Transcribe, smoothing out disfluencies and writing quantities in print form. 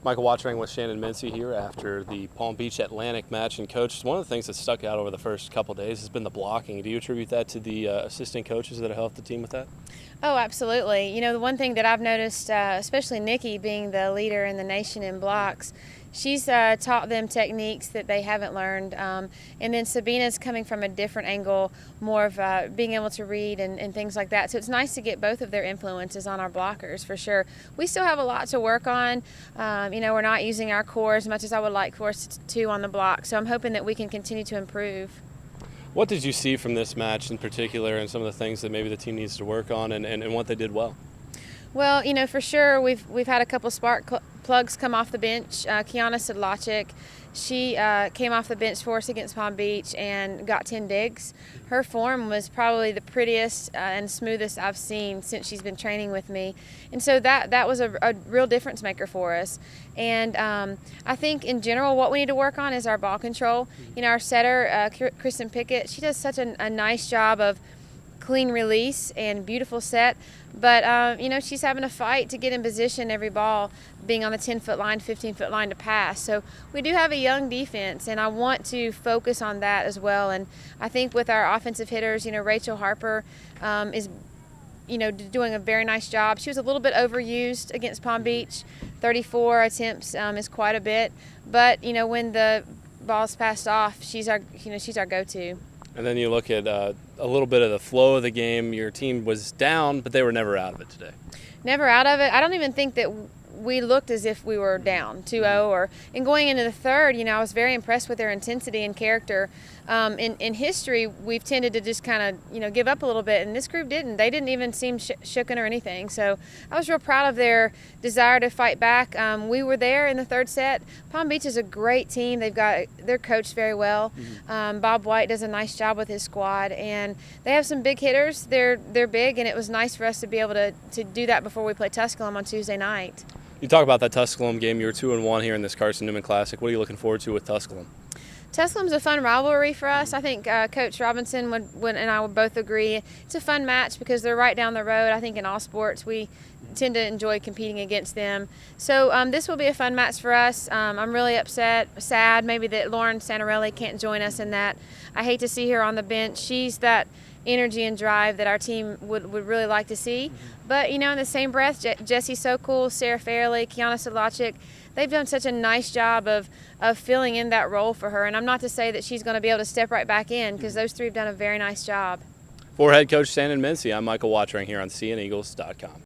Michael Watchering with Shannon Mincey here after the Palm Beach Atlantic match. And Coach, one of the things that stuck out over the first couple of days has been the blocking. Do you attribute that to the assistant coaches that have helped the team with that? Oh, absolutely. You know, the one thing that I've noticed, especially Nikki being the leader in the nation in blocks, she's taught them techniques that they haven't learned. And then Sabina's coming from a different angle, more of being able to read and things like that. So it's nice to get both of their influences on our blockers for sure. We still have a lot to work on. You know, we're not using our core as much as I would like for us to on the block. So I'm hoping that we can continue to improve. What did you see from this match in particular and some of the things that maybe the team needs to work on and what they did well? Well, you know, for sure we've had a couple spark plugs come off the bench. Kiana Sedlacek, she came off the bench for us against Palm Beach and got 10 digs. Her form was probably the prettiest and smoothest I've seen since she's been training with me. And so that was a real difference maker for us. And I think in general what we need to work on is our ball control. You know, our setter, Kristen Pickett, she does such a nice job of clean release and beautiful set, but you know, she's having a fight to get in position every ball, being on the 10-foot line, 15-foot line to pass. So we do have a young defense, and I want to focus on that as well. And I think with our offensive hitters, you know, Rachel Harper is, you know, doing a very nice job. She was a little bit overused against Palm Beach. 34 attempts is quite a bit, but you know, when the ball's passed off, she's our go-to. And then you look at a little bit of the flow of the game. Your team was down, but they were never out of it today. Never out of it. I don't even think that we looked as if we were down 2-0 and going into the third, you know, I was very impressed with their intensity and character. In history, we've tended to just kind of, you know, give up a little bit, and this group didn't. They didn't even seem shooken or anything. So I was real proud of their desire to fight back. We were there in the third set. Palm Beach is a great team. They're coached very well. Bob White does a nice job with his squad, and they have some big hitters. They're big, and it was nice for us to be able to do that before we play Tusculum on Tuesday night. You talk about that Tusculum game. You were 2-1 here in this Carson Newman Classic. What are you looking forward to with Tusculum? Tusculum's a fun rivalry for us. I think Coach Robinson and I would both agree. It's a fun match because they're right down the road. I think in all sports we tend to enjoy competing against them. So this will be a fun match for us. I'm really sad maybe that Lauren Santarelli can't join us in that. I hate to see her on the bench. She's that energy and drive that our team would really like to see. But, you know, in the same breath, Jessie Sokol, Sarah Fairley, Kiana Sedlacek, they've done such a nice job of filling in that role for her. And I'm not to say that she's going to be able to step right back in because those three have done a very nice job. For head coach Shannon Mincey, I'm Michael Watchering here on CNEagles.com.